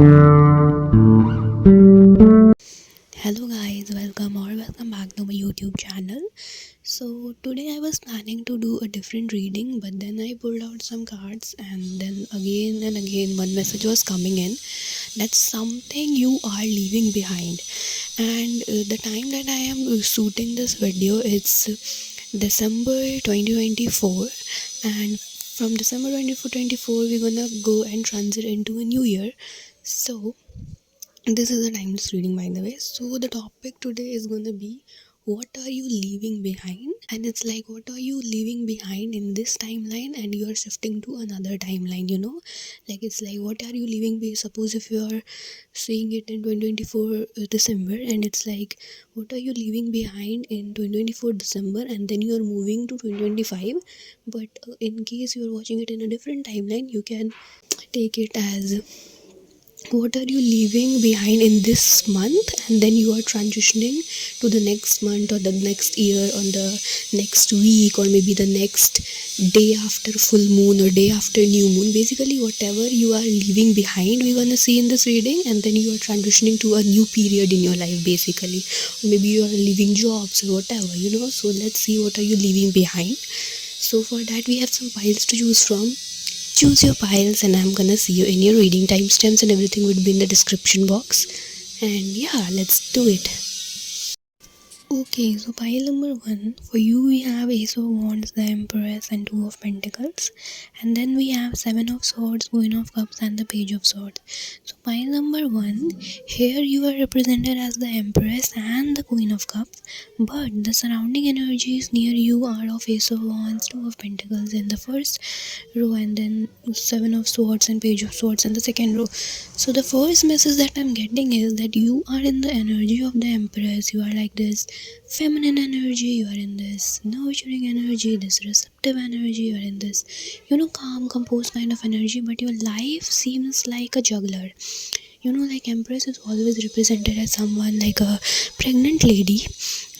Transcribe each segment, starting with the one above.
Hello guys, welcome back to my YouTube channel. So today I was planning to do a different reading, but then I pulled out some cards and then again and again one message was coming in. That's something you are leaving behind. And the time that I am shooting this video, it's December 2024, and from December 2024 we're gonna go and transit into a new year. So this is a timeless reading, by the way. So, the topic today is going to be what are you leaving behind? And it's like, what are you leaving behind in this timeline, and you are shifting to another timeline, Like, it's like, what are you leaving behind? Suppose if you are seeing it in 2024 December, and it's like, what are you leaving behind in 2024 December, and then you are moving to 2025. But in case you are watching it in a different timeline, you can take it as what are you leaving behind in this month, and then you are transitioning to the next month or the next year or the next week or maybe the next day after full moon or day after new moon. Basically whatever you are leaving behind, we're gonna see in this reading, and then you are transitioning to a new period in your life, basically, or maybe you are leaving jobs or whatever. So let's see what are you leaving behind. So for that we have some piles to choose from. Choose your piles, and I'm gonna see you in your reading. Timestamps and everything would be in the description box. And yeah, let's do it. Okay, so pile number 1, for you we have Ace of Wands, the Empress, and Two of Pentacles. And then we have Seven of Swords, Queen of Cups, and the Page of Swords. So pile number 1, here you are represented as the Empress and the Queen of Cups, but the surrounding energies near you are of Ace of Wands, Two of Pentacles in the first row, and then Seven of Swords and Page of Swords in the second row. So the first message that I'm getting is that you are in the energy of the Empress. You are like this feminine energy, you are in this nurturing energy, this receptive energy, you are in this calm, composed kind of energy, but your life seems like a juggler. Like Empress is always represented as someone like a pregnant lady,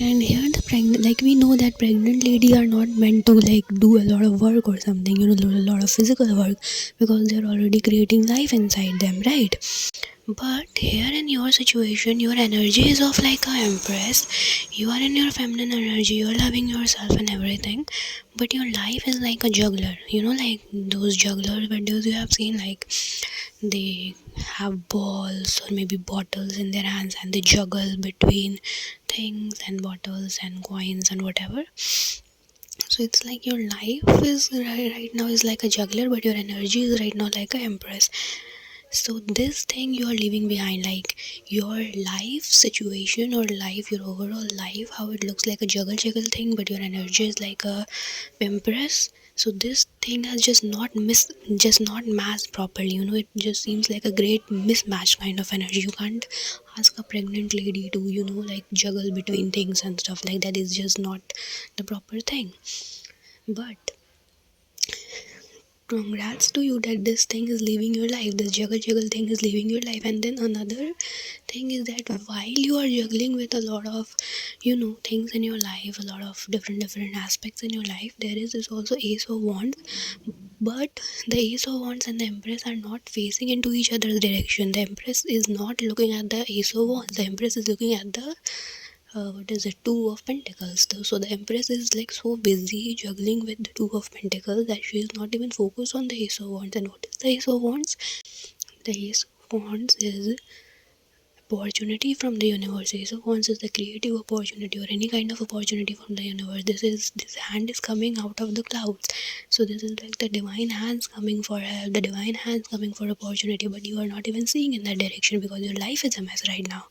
and here the pregnant, like we know that pregnant lady are not meant to like do a lot of work or something, a lot of physical work, because they're already creating life inside them, right? But here in your situation, your energy is of like a Empress. You are in your feminine energy, you're loving yourself and everything, but your life is like a juggler. Like those juggler videos you have seen, like they have balls or maybe bottles in their hands and they juggle between things and bottles and coins and whatever. So it's like your life is right now is like a juggler, but your energy is right now like a Empress. So this thing you are leaving behind, like your life situation or life, your overall life, how it looks like a juggle thing, but your energy is like a Empress. So this thing has just not matched properly. It just seems like a great mismatch kind of energy. You can't ask a pregnant lady to like juggle between things and stuff like that. Is just not the proper thing. But congrats to you that this thing is leaving your life, this juggle thing is leaving your life. And then another thing is that while you are juggling with a lot of things in your life, a lot of different aspects in your life, there is this also Ace of Wands, but the Ace of Wands and the Empress are not facing into each other's direction. The Empress is not looking at the Ace of Wands, the Empress is looking at the what is it, Two of Pentacles. So the Empress is like so busy juggling with the Two of Pentacles that she is not even focused on the Ace of Wands. And what is the Ace of Wands? The Ace of Wands is opportunity from the universe. Ace of Wands is the creative opportunity or any kind of opportunity from the universe. This hand is coming out of the clouds. So this is like the divine hands coming for help, the divine hands coming for opportunity, but you are not even seeing in that direction because your life is a mess right now.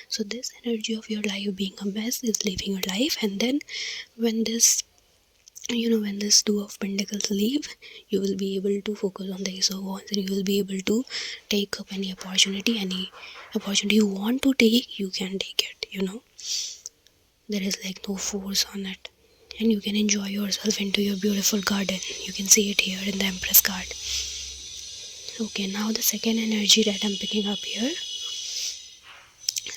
So this energy of your life being a mess is leaving your life, and then when this Two of Pentacles leave, you will be able to focus on the Ace of Wands, and you will be able to take up any opportunity you want to take. You can take it. There is like no force on it, and you can enjoy yourself into your beautiful garden. You can see it here in the Empress card. Okay, now the second energy that I'm picking up here,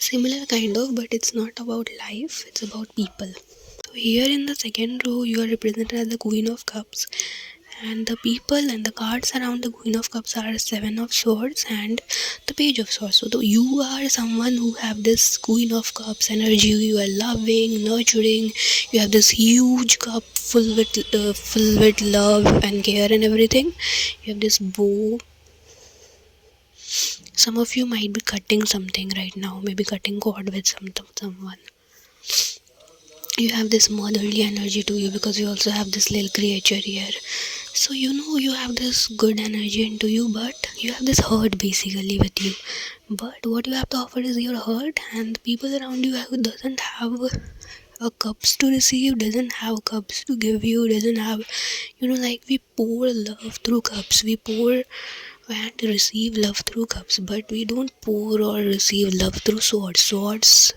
similar kind of, but it's not about life, it's about people. So here in the second row, you are represented as the Queen of Cups, And the people and the cards around the Queen of Cups are Seven of Swords and the Page of Swords. So you are someone who have this Queen of Cups energy. You are loving, nurturing. You have this huge cup full with love and care and everything. You have this bow. Some of you might be cutting something right now, maybe cutting cord with someone. You have this motherly energy to you because you also have this little creature here. So you have this good energy into you, but you have this hurt basically with you. But what you have to offer is your hurt, and the people around you who doesn't have a cups to receive, doesn't have cups to give you, doesn't have, like we pour love through cups, we pour and receive love through cups, but we don't pour or receive love through swords.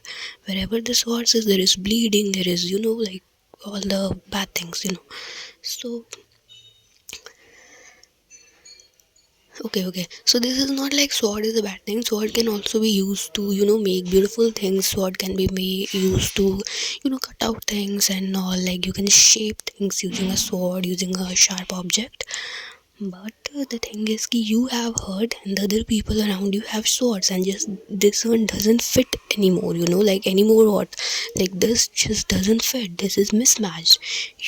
Wherever the swords is, there is bleeding, there is, like all the bad things. So okay, so this is not like sword is a bad thing. Sword can also be used to, make beautiful things. Sword can be used to, cut out things and all. Like you can shape things using a sword, using a sharp object. But the thing is ki you have hurt and the other people around you have swords, and just this one doesn't fit anymore, like anymore what? Like this just doesn't fit. This is mismatched.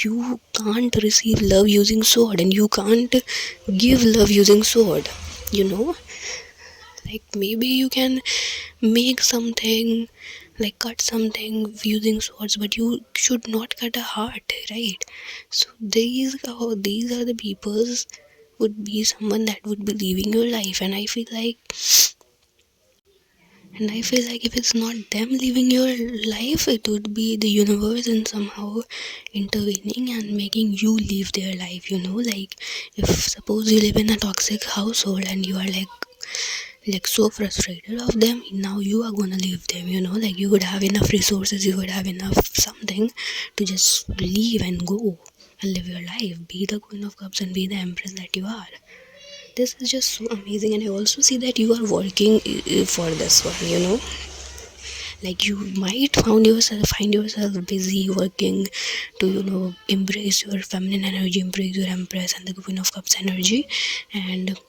You can't receive love using sword and you can't give love using sword, you know? Like maybe you can make something, like cut something using swords, but you should not cut a heart, right? So these are the peoples would be someone that would be leaving your life, and I feel like if it's not them leaving your life, it would be the universe and somehow intervening and making you leave their life, like if suppose you live in a toxic household and you are like so frustrated of them, now you are gonna leave them, like you would have enough resources, you would have enough something to just leave and go and live your life, be the Queen of Cups and be the Empress that you are. This is just so amazing, and I also see that you are working for this one, like you might find yourself busy working to embrace your feminine energy, embrace your Empress and the Queen of Cups energy. And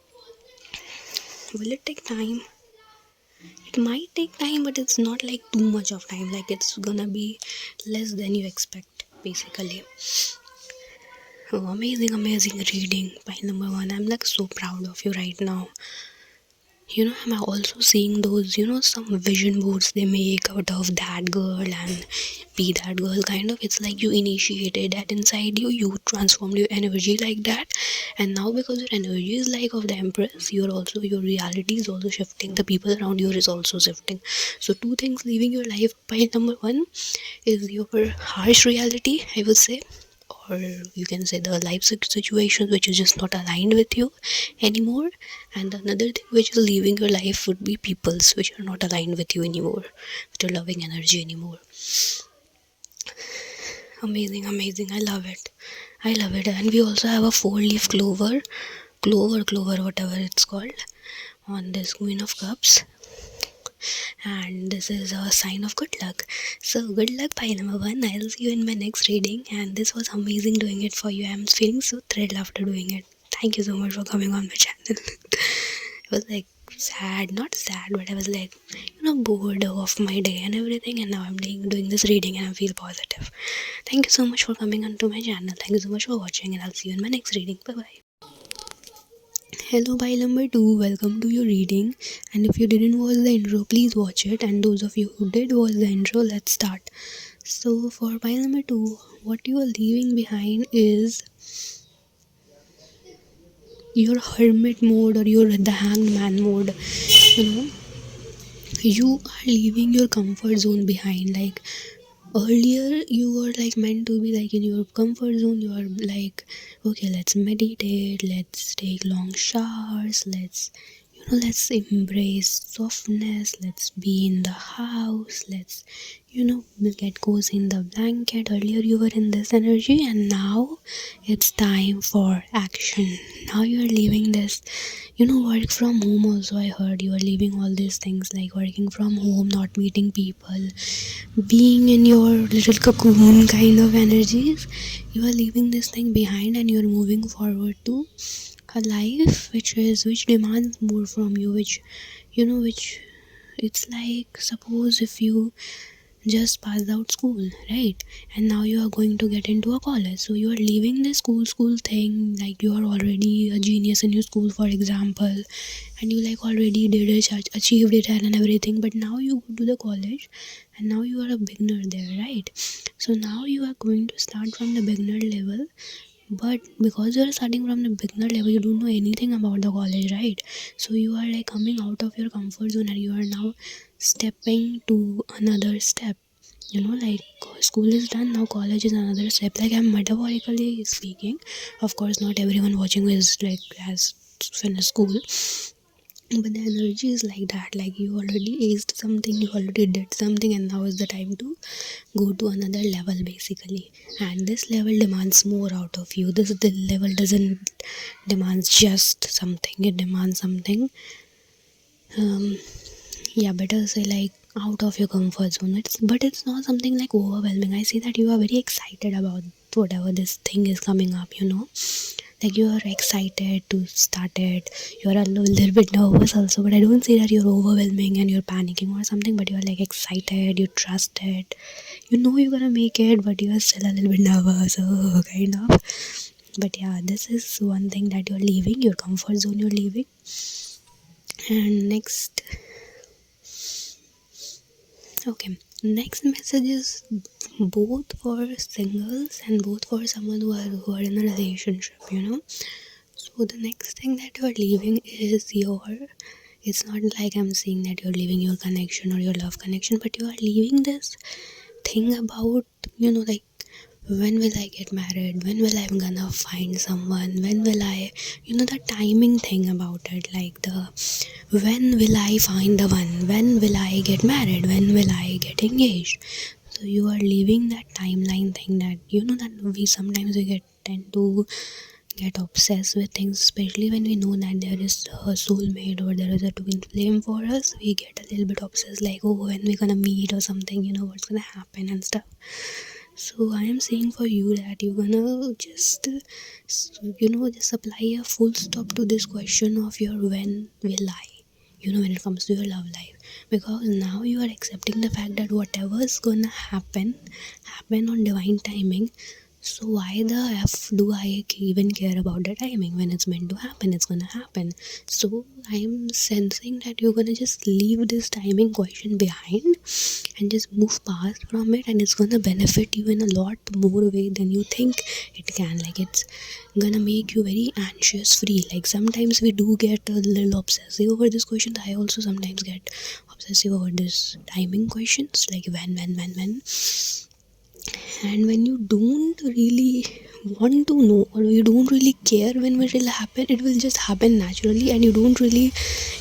will it take time? It might take time, but it's not like too much of time, like it's gonna be less than you expect basically. Oh, amazing reading. Pile number one. I'm like so proud of you right now. I'm also seeing those, some vision boards they make out of that girl and be that girl kind of. It's like you initiated that inside you, you transformed your energy like that, and now because your energy is like of the Empress, your reality is also shifting. The people around you is also shifting. So two things leaving your life. Point number one is your harsh reality, I would say, or you can say the life situations which is just not aligned with you anymore, and another thing which is leaving your life would be peoples which are not aligned with you anymore, with your loving energy anymore. Amazing, I love it. And we also have a four-leaf clover, whatever it's called, on this Queen of Cups, and this is a sign of good luck. So good luck, pile number one. I'll see you in my next reading, and this was amazing doing it for you. I'm feeling so thrilled after doing it. Thank you so much for coming on my channel. It was like sad, not sad, but I was like, bored of my day and everything, and now I'm doing this reading and I feel positive. Thank you so much for coming onto my channel. Thank you so much for watching, and I'll see you in my next reading. Bye bye. Hello, pile number two. Welcome to your reading. And if you didn't watch the intro, please watch it. And those of you who did watch the intro, let's start. So, for pile number two, what you are leaving behind is your hermit mode, or your the hanged man mode. You know, you are leaving your comfort zone behind. Like earlier you were like meant to be like in your comfort zone. You are like, okay, let's meditate, let's take long showers, let's let's embrace softness, let's be in the house, let's, get cozy in the blanket. Earlier you were in this energy, and now it's time for action. Now you're leaving this, work from home also. I heard you are leaving all these things like working from home, not meeting people, being in your little cocoon kind of energies. You are leaving this thing behind and you're moving forward to a life which demands more from you, which it's like, suppose if you just passed out school, right, and now you are going to get into a college, so you are leaving the school thing, like you are already a genius in your school, for example, and you like already did it, achieved it and everything, but now you go to the college and now you are a beginner there, right? So now you are going to start from the beginner level, but because you are starting from the beginner level, you don't know anything about the college, right? So you are like coming out of your comfort zone and you are now stepping to another step. Like school is done, now college is another step. Like, I'm metaphorically speaking. Of course, not everyone watching is like has finished school, but the energy is like that. Like, you already aced something, you already did something, and now is the time to go to another level, basically. And this level demands more out of you. The level doesn't demands just something, it demands something, um yeah, better say like out of your comfort zone. It's not something like overwhelming. I see that you are very excited about whatever this thing is coming up, like you are excited to start it. You are a little bit nervous also, but I don't see that you're overwhelming and you're panicking or something, but you're like excited, you trust it, you're gonna make it, but you're still a little bit nervous, kind of. But yeah, this is one thing that you're leaving, your comfort zone you're leaving. And next message is both for singles and both for someone who are in a relationship. So the next thing that you're leaving is it's not like I'm saying that you're leaving your connection or your love connection, but you are leaving this thing about, like, when will I get married? When will I gonna find someone? When will I, the timing thing about it, like the when will I find the one? When will I get married? When will I get engaged? So you are leaving that timeline thing that, that we sometimes we get tend to get obsessed with things, especially when we know that there is a soulmate or there is a twin flame for us. We get a little bit obsessed, like, oh, when we're gonna meet or something, what's gonna happen and stuff. So I am saying for you that you're gonna just apply a full stop to this question of your when will I, when it comes to your love life, because now you are accepting the fact that whatever is gonna happen on divine timing. So why the F do I even care about the timing? When it's meant to happen, it's gonna happen. So I'm sensing that you're gonna just leave this timing question behind and just move past from it, and it's gonna benefit you in a lot more way than you think it can. Like, it's gonna make you very anxious free. Like, sometimes we do get a little obsessive over this question. I also sometimes get obsessive over this timing questions, like when, and when you don't really want to know, or you don't really care when it will happen, it will just happen naturally, and you don't really,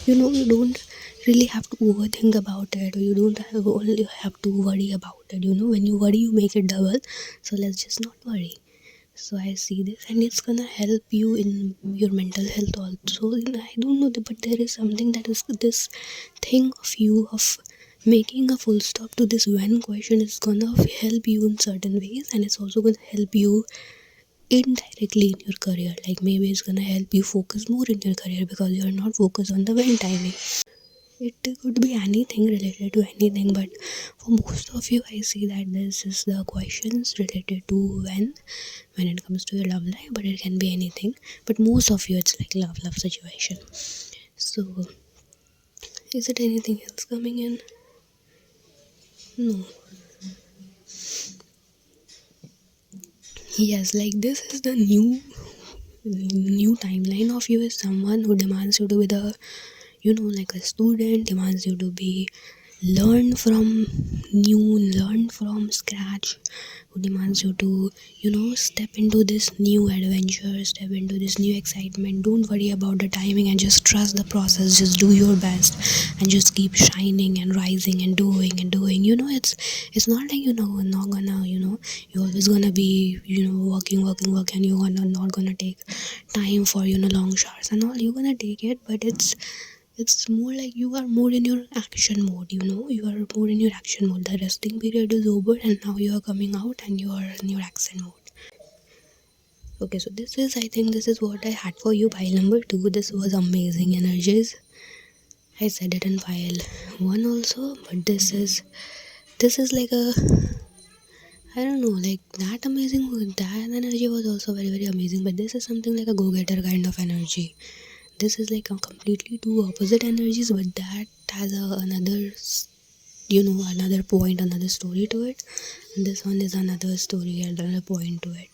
you don't really have to overthink about it, or you don't only have to worry about it. When you worry, you make it double. So let's just not worry. So I see this, and it's gonna help you in your mental health also. I don't know, but there is something that is this thing of you of making a full stop to this when question is gonna help you in certain ways, and it's also gonna help you indirectly in your career. Like, maybe it's gonna help you focus more in your career because you are not focused on the when timing. It could be anything related to anything, but for most of you, I see that this is the questions related to when it comes to your love life, but it can be anything. But most of you, it's like love situation. So, is it anything else coming in? No. Yes, like, this is the new timeline of you is someone who demands you to be the, like a student, demands you to be learn from new, learn from scratch, who demands you to, step into this new adventure, step into this new excitement. Don't worry about the timing and just trust the process. Just do your best and just keep shining and rising and doing and doing. It's not like, not gonna, you're always gonna be, working, and you're gonna not gonna take time for, long showers and all. You're gonna take it, but it's more like you are more in your action mode, you are more in your action mode. The resting period is over and now you are coming out and you are in your action mode. Okay, so I think this is what I had for you. Pile number 2, this was amazing energies. I said it in pile 1 also, but this is like a, I don't know, like that amazing. That energy was also very very amazing, but this is something like a go-getter kind of energy. This is like a completely two opposite energies, but that has another point, another story to it. And this one is another story, another point to it.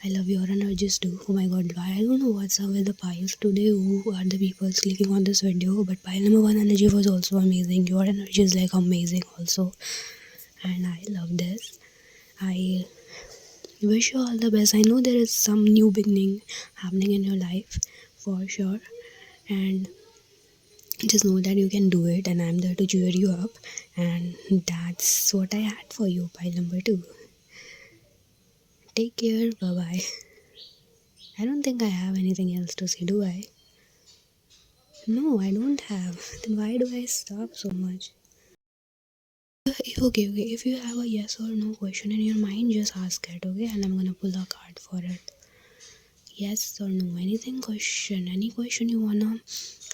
I love your energies too. Oh my god, I don't know what's up with the piles today. Who are the people clicking on this video? But pile number 1 energy was also amazing. Your energy is like amazing also, and I love this. I wish you all the best. I know there is some new beginning happening in your life for sure, and just know that you can do it, and I'm there to cheer you up. And that's what I had for you. Pile number 2. Take care. Bye bye. I don't think I have anything else to say, do I? No, I don't have. Then why do I stop so much? Okay. If you have a yes or no question in your mind, just ask it, okay? And I'm gonna pull a card for it. Yes or no, anything question, any question you wanna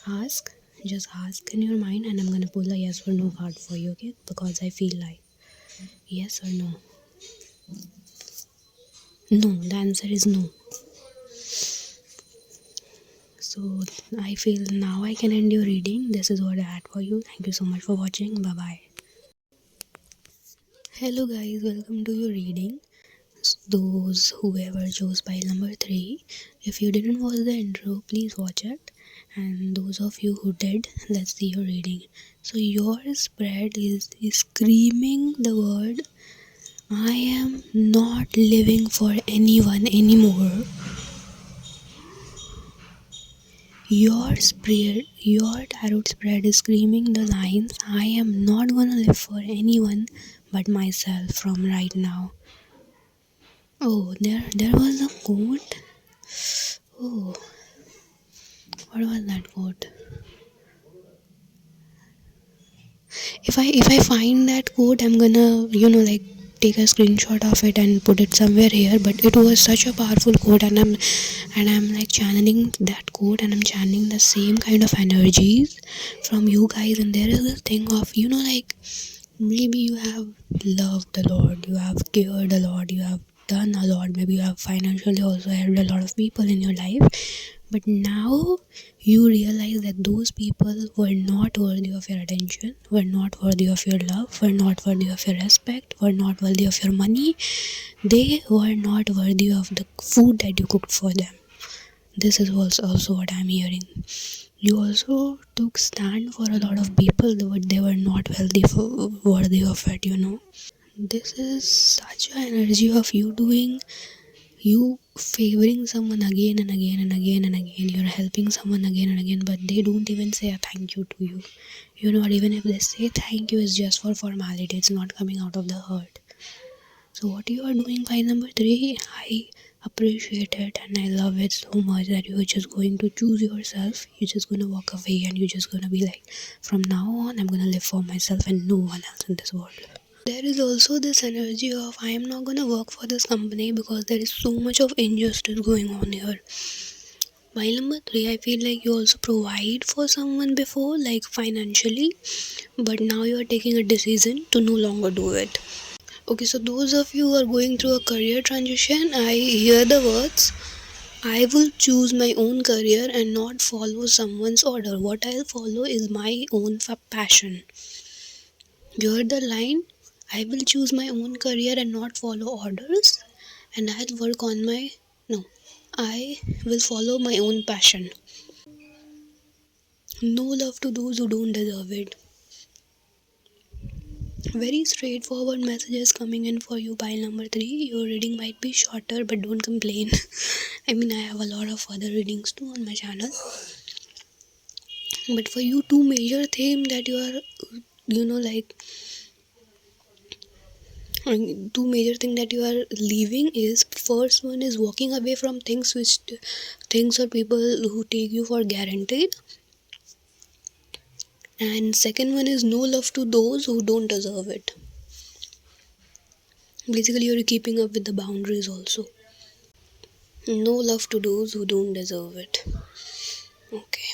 ask, just ask in your mind, and I'm gonna pull a yes or no card for you, okay? Because I feel like yes or no. No, the answer is no. So I feel now I can end your reading. This is what I had for you. Thank you so much for watching. Bye bye. Hello guys, welcome to your reading. Those whoever chose pile number 3, if you didn't watch the intro, please watch it. And those of you who did, let's see your reading. So your spread is screaming the word, I am not living for anyone anymore. Your tarot spread is screaming the lines, I am not gonna live for anyone but myself from right now. Oh, there was a quote. Oh, what was that quote? If I find that quote, I'm gonna like take a screenshot of it and put it somewhere here. But it was such a powerful quote, and I'm like channeling that quote, and I'm channeling the same kind of energies from you guys. And there is this thing of like maybe you have loved a lot, you have cared a lot, you have done a lot, maybe you have financially also helped a lot of people in your life, but now you realize that those people were not worthy of your attention, were not worthy of your love, were not worthy of your respect, were not worthy of your money. They were not worthy of the food that you cooked for them. This is also what I'm hearing. You also took stand for a lot of people, but they were not worthy of it. This is such an energy of you favoring someone again and again and again and again. You're helping someone again and again, but they don't even say a thank you to you. Even if they say thank you, it's just for formality. It's not coming out of the heart. So what you are doing by number 3, I appreciate it and I love it so much that you're just going to choose yourself. You're just gonna walk away and you're just gonna be like, from now on, I'm gonna live for myself and no one else in this world. There is also this energy of I am not gonna work for this company because there is so much of injustice going on here. While number 3, I feel like you also provide for someone before, like financially, but now you are taking a decision to no longer do it. Okay, so those of you who are going through a career transition, I hear the words, I will choose my own career and not follow someone's order. What I'll follow is my own passion. You heard the line, I will choose my own career and not follow orders, and I'll work on my. No, I will follow my own passion. No love to those who don't deserve it. Very straightforward messages coming in for you. Pile number 3, your reading might be shorter, but don't complain. I mean, I have a lot of other readings too on my channel. But for you, two major theme that you are, like, two major thing that you are leaving is, first one is walking away from things or people who take you for guaranteed, and second one is no love to those who don't deserve it. Basically, you're keeping up with the boundaries also. No love to those who don't deserve it. Okay.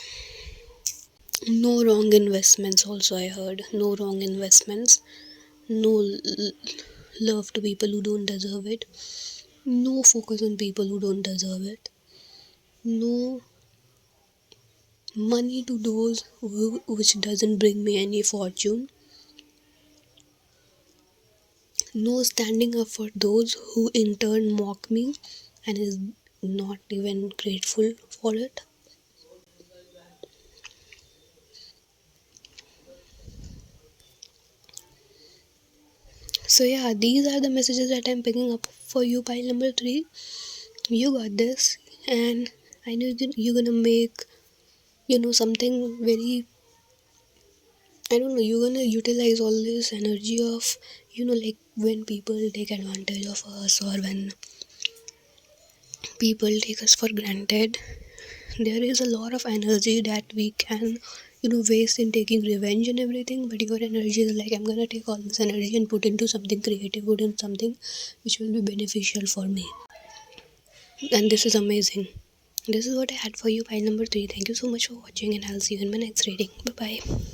No wrong investments also, I heard. No wrong investments. No love to people who don't deserve it. No focus on people who don't deserve it. No money to those which doesn't bring me any fortune. No standing up for those who in turn mock me and is not even grateful for it. So yeah, these are the messages that I'm picking up for you, pile number 3. You got this, and I know you're gonna make something very, I don't know, you're gonna utilize all this energy of like when people take advantage of us, or when people take us for granted. There is a lot of energy that we can waste in taking revenge and everything, but your energy is like, I'm gonna take all this energy and put into something creative, put in something which will be beneficial for me. And this is amazing. This is what I had for you, pile number 3. Thank you so much for watching, and I'll see you in my next reading. Bye bye.